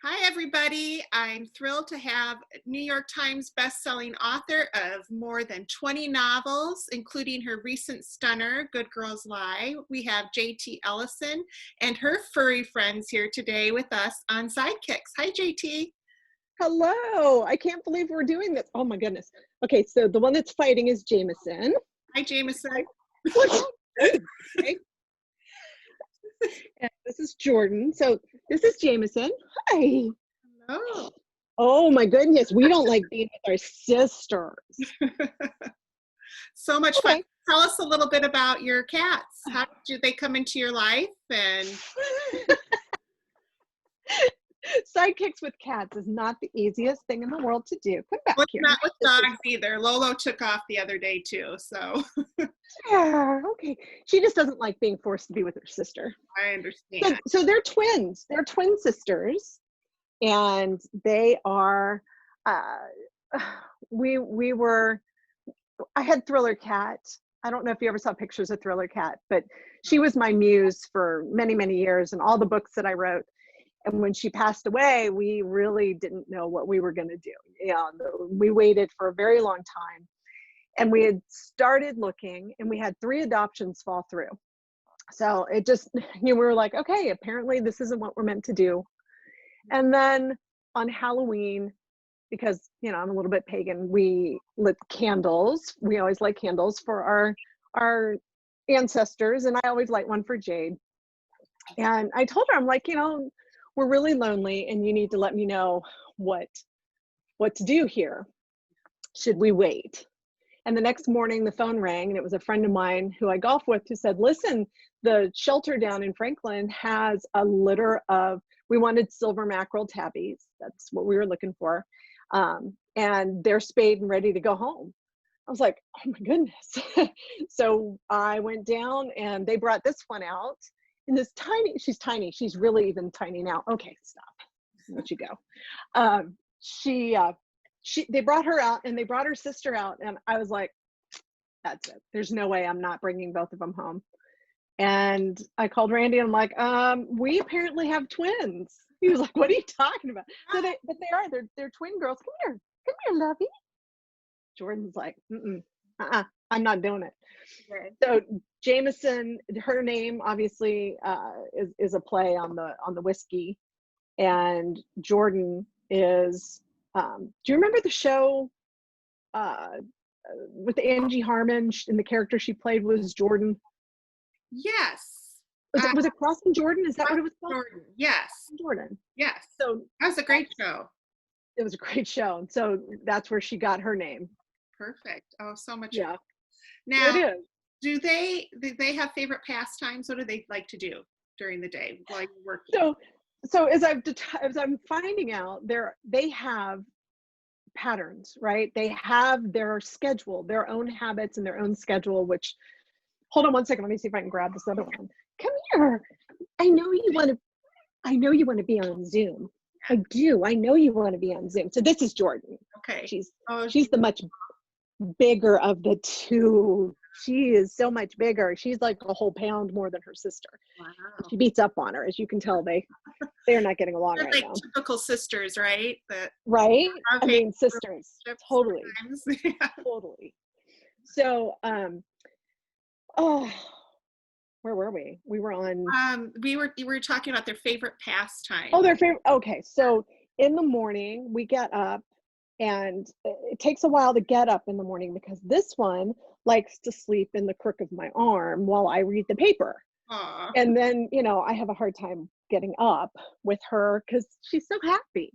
Hi, everybody. I'm thrilled to have New York Times bestselling author of more than 20 novels, including her recent stunner, Good Girls Lie. We have JT Ellison and her furry friends here today with us on Sidekicks. Hi, JT. Hello. I can't believe we're doing this. Oh my goodness. Okay, so the one that's fighting is Jameson. Hi, Jameson. Okay. And this is Jordan. So this is Jameson. Hi. Hello. Oh my goodness. We don't like being with our sisters. So much fun. Okay. Tell us a little bit about your cats. How did they come into your life? And Sidekicks with cats is not the easiest thing in the world to do. Come back what's here. not with dogs either. Lolo took off the other day too, so Yeah, okay. She just doesn't like being forced to be with her sister. I understand. So they're twins. They're twin sisters, and they are. We were. I had Thriller Cat. I don't know if you ever saw pictures of Thriller Cat, but she was my muse for many, many years, and all the books that I wrote. And when she passed away, we really didn't know what we were going to do. We waited for a very long time, and we had started looking, and we had 3 adoptions fall through. So it just, we were like, okay, apparently this isn't what we're meant to do. And then on Halloween, because, I'm a little bit pagan, we lit candles. We always light candles for our ancestors. And I always light one for Jade. And I told her, I'm like, we're really lonely and you need to let me know what to do here. Should we wait? And the next morning the phone rang, and it was a friend of mine who I golf with who said, listen, the shelter down in Franklin has a litter of, we wanted silver mackerel tabbies. That's what we were looking for. And they're spayed and ready to go home. I was like, oh my goodness. So I went down and they brought this one out in this she's tiny. She's really even tiny now. Okay, stop. Let you go. They brought her out and they brought her sister out, and I was like, that's it. There's no way I'm not bringing both of them home. And I called Randy and I'm like, we apparently have twins. He was like, what are you talking about? So they're twin girls. Come here, lovey. Jordan's like, I'm not doing it. Okay. So Jameson, her name obviously is a play on the whiskey, and Jordan is. Do you remember the show with Angie Harmon, and the character she played was Jordan? Yes. Was it Crossing Jordan? Is that what it was called? Jordan. Yes. Jordan. Yes. So that was a great show. It was a great show. And so that's where she got her name. Perfect. Oh, so much Yeah. fun. Now, it is. do they have favorite pastimes? What do they like to do during the day while you're working? So as I'm finding out, they have patterns, right? They have their schedule, their own habits and their own schedule, which, hold on one second. Let me see if I can grab this other one. Come here. I know you want to be on Zoom. I do. I know you want to be on Zoom. So this is Jordan. Okay. She's the much bigger of the two. She is so much bigger. She's like a whole pound more than her sister. Wow. She beats up on her. As you can tell, they're not getting along right like now. Typical sisters, right? Right? Okay. I mean, sisters. Totally. Yeah. Totally. So, where were we? We were on. We were talking about their favorite pastime. Oh, their favorite. Okay. So in the morning we get up, and it takes a while to get up in the morning because this one likes to sleep in the crook of my arm while I read the paper. Aww. And then, I have a hard time getting up with her because she's so happy.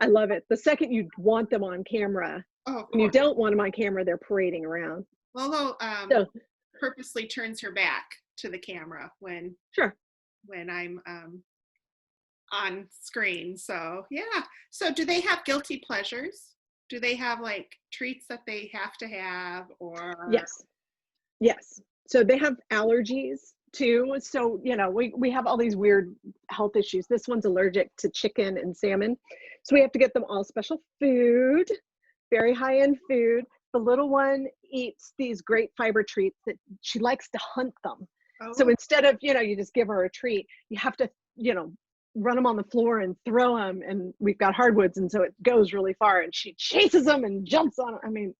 I love it. The second you want them on camera, and you don't want them on camera, they're parading around. Lolo purposely turns her back to the camera when I'm on screen. So yeah. So do they have guilty pleasures? Do they have like treats that they have to have, or? Yes. So they have allergies too. So, we have all these weird health issues. This one's allergic to chicken and salmon. So we have to get them all special food, very high-end food. The little one eats these great fiber treats that she likes to hunt them. Oh. So instead of, you just give her a treat, you have to, run them on the floor and throw them, and we've got hardwoods, and so it goes really far, and she chases them and jumps on them. I mean,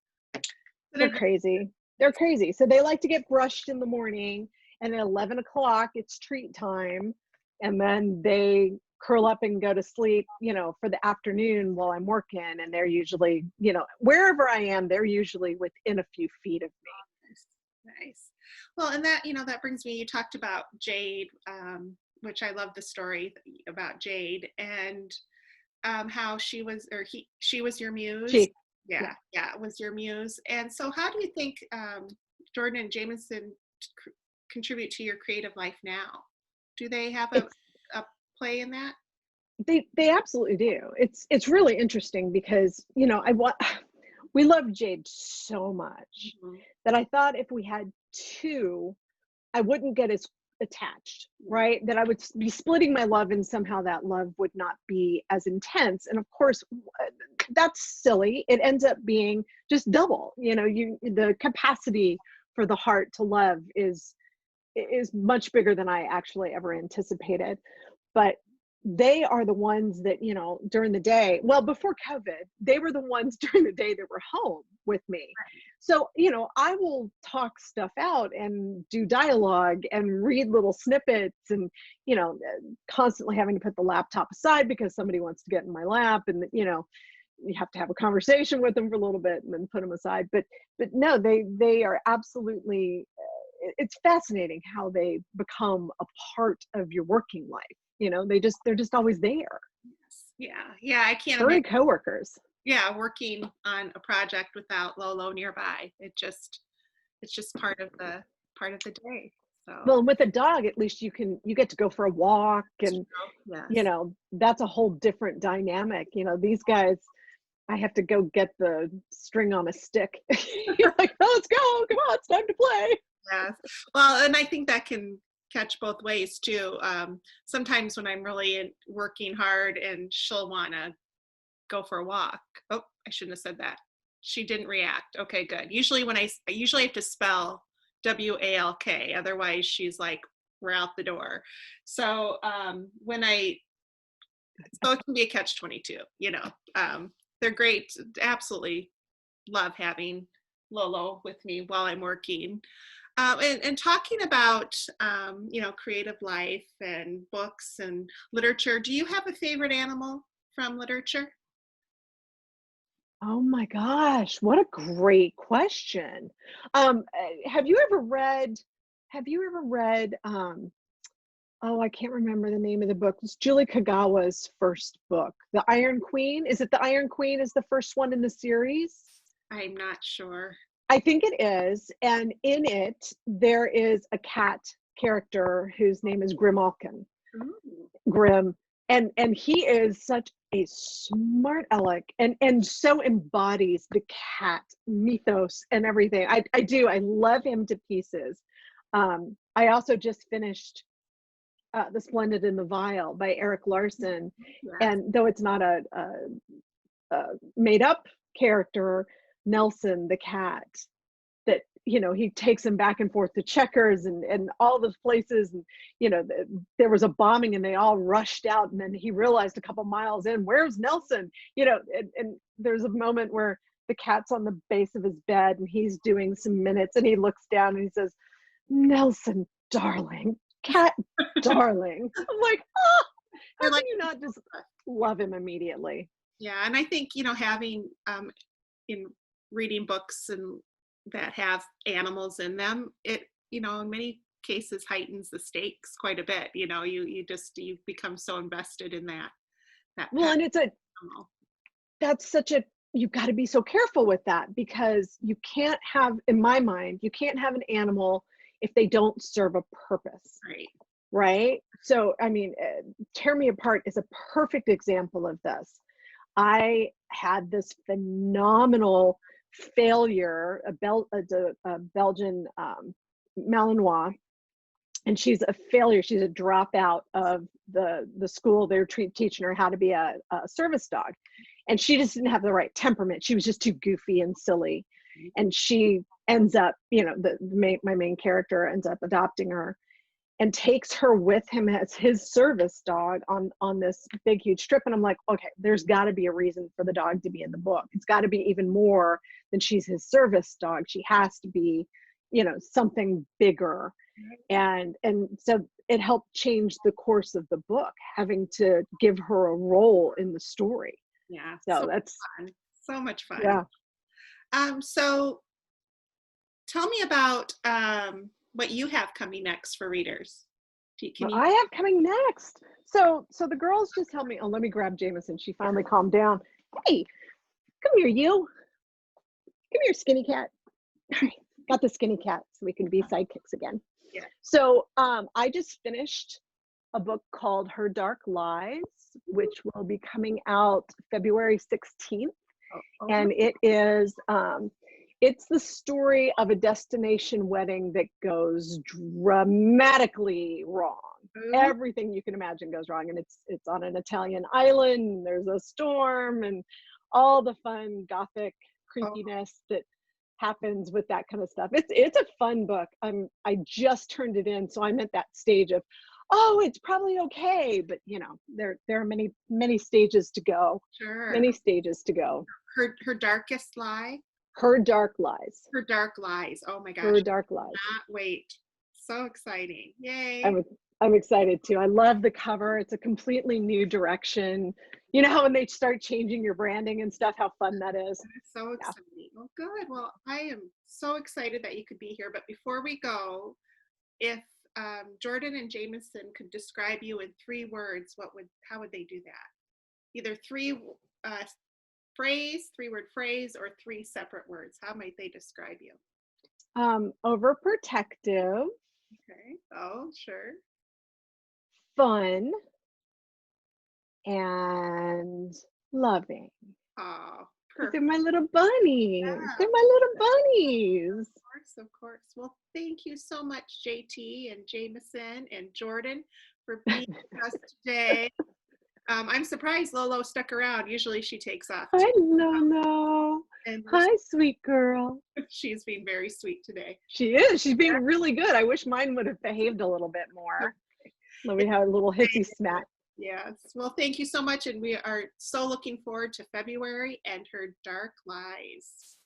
they're crazy. They're crazy. So they like to get brushed in the morning, and at 11 o'clock it's treat time, and then they curl up and go to sleep, you know, for the afternoon while I'm working. And they're usually, you know, wherever I am, they're usually within a few feet of me. Nice. Well, and that, you know, that brings me, you talked about Jade, which I love the story about Jade, and how she was, or she was your muse. Yeah, was your muse. And so how do you think Jordan and Jameson contribute to your creative life now? Do they have a play in that? They absolutely do. It's really interesting because, you know, we love Jade so much that I thought if we had two, I wouldn't get as attached, right? That I would be splitting my love, and somehow that love would not be as intense. And of course, that's silly. It ends up being just double. You know, the capacity for the heart to love is much bigger than I actually ever anticipated. But they are the ones that, you know, during the day, well, before COVID, they were the ones during the day that were home with me. So, you know, I will talk stuff out and do dialogue and read little snippets, and, you know, constantly having to put the laptop aside because somebody wants to get in my lap, and, you know, you have to have a conversation with them for a little bit and then put them aside. But no, they are absolutely, it's fascinating how they become a part of your working life. You know, they're just always there. Yeah, I can't imagine coworkers. Yeah, working on a project without Lolo nearby. It's just part of the day. So well, with a dog, at least you get to go for a walk, and you know, that's a whole different dynamic. You know, these guys, I have to go get the string on a stick. You're like, oh, let's go, come on, it's time to play. Yeah, well, and I think that can catch both ways too. Sometimes when I'm really working hard and she'll want to go for a walk. Oh, I shouldn't have said that. She didn't react. Okay, good. Usually I usually have to spell WALK, otherwise she's like, we're out the door. So so it can be a catch-22, you know. They're great. Absolutely love having Lolo with me while I'm working. And talking about, you know, creative life and books and literature, do you have a favorite animal from literature? Oh my gosh, what a great question. Have you ever read, oh, I can't remember the name of the book. It's Julie Kagawa's first book, The Iron Queen. Is it The Iron Queen is the first one in the series? I'm not sure. I think it is. And in it, there is a cat character whose name is Grimalkin. Grim. And he is such a smart aleck, and so embodies the cat mythos and everything. I love him to pieces. I also just finished The Splendid and the Vile by Eric Larson. And though it's not a made up character, Nelson the cat, that, you know, he takes him back and forth to Checkers and all those places, and, you know, there was a bombing and they all rushed out, and then he realized a couple miles in, where's Nelson, you know, and there's a moment where the cat's on the base of his bed and he's doing some minutes, and he looks down and he says, Nelson darling, cat darling. I'm like, oh, how can you not just love him immediately? Yeah, and I think, you know, having in reading books and that have animals in them, it, you know, in many cases heightens the stakes quite a bit. You know, you become so invested in that well, and that's such a, you've got to be so careful with that, because you can't have, in my mind, you can't have an animal if they don't serve a purpose. Right. So, I mean, Tear Me Apart is a perfect example of this. I had this phenomenal failure, a Belgian Malinois, and she's a failure. She's a dropout of the school. They're teaching her how to be a service dog, and she just didn't have the right temperament. She was just too goofy and silly, and she ends up, you know, my main character ends up adopting her, and takes her with him as his service dog on this big, huge trip. And I'm like, okay, there's got to be a reason for the dog to be in the book. It's got to be even more than she's his service dog. She has to be, you know, something bigger. And so it helped change the course of the book, having to give her a role in the story. Yeah. So that's fun. So much fun. Yeah. So tell me about what you have coming next for readers. What I have coming next. So the girls just helped me. Oh, let me grab Jameson. She finally calmed down. Hey, come here, you. Come here, skinny cat. All right, got the skinny cat so we can be sidekicks again. Yeah. So I just finished a book called Her Dark Lies, which will be coming out February 16th. And it is it's the story of a destination wedding that goes dramatically wrong. Everything you can imagine goes wrong, and it's on an Italian island. There's a storm and all the fun gothic creepiness that happens with that kind of stuff. It's a fun book. I just turned it in, so I'm at that stage of, oh, it's probably okay, but you know, there are many stages to go. Sure. Many stages to go. Her darkest lie. Her Dark Lies. Her Dark Lies. Oh my gosh. Her Dark Lies. Not wait. So exciting. Yay. I'm excited too. I love the cover. It's a completely new direction. You know how when they start changing your branding and stuff, how fun that is. It's so exciting. Yeah. Well, good. Well, I am so excited that you could be here. But before we go, if Jordan and Jameson could describe you in 3 words, how would they do that? Either 3-word phrase, or 3 separate words. How might they describe you? Overprotective. Okay. Oh, sure. Fun. And loving. Oh, perfect. They're my little bunnies. Yeah. They're my little bunnies. Of course. Well, thank you so much, JT and Jameson and Jordan, for being with us today. I'm surprised Lolo stuck around. Usually she takes off. I don't know. Hi, sweet girl. She's being very sweet today. She is. She's being really good. I wish mine would have behaved a little bit more. Let me have a little hissy smack. Yes. Well, thank you so much. And we are so looking forward to February and Her Dark Lies.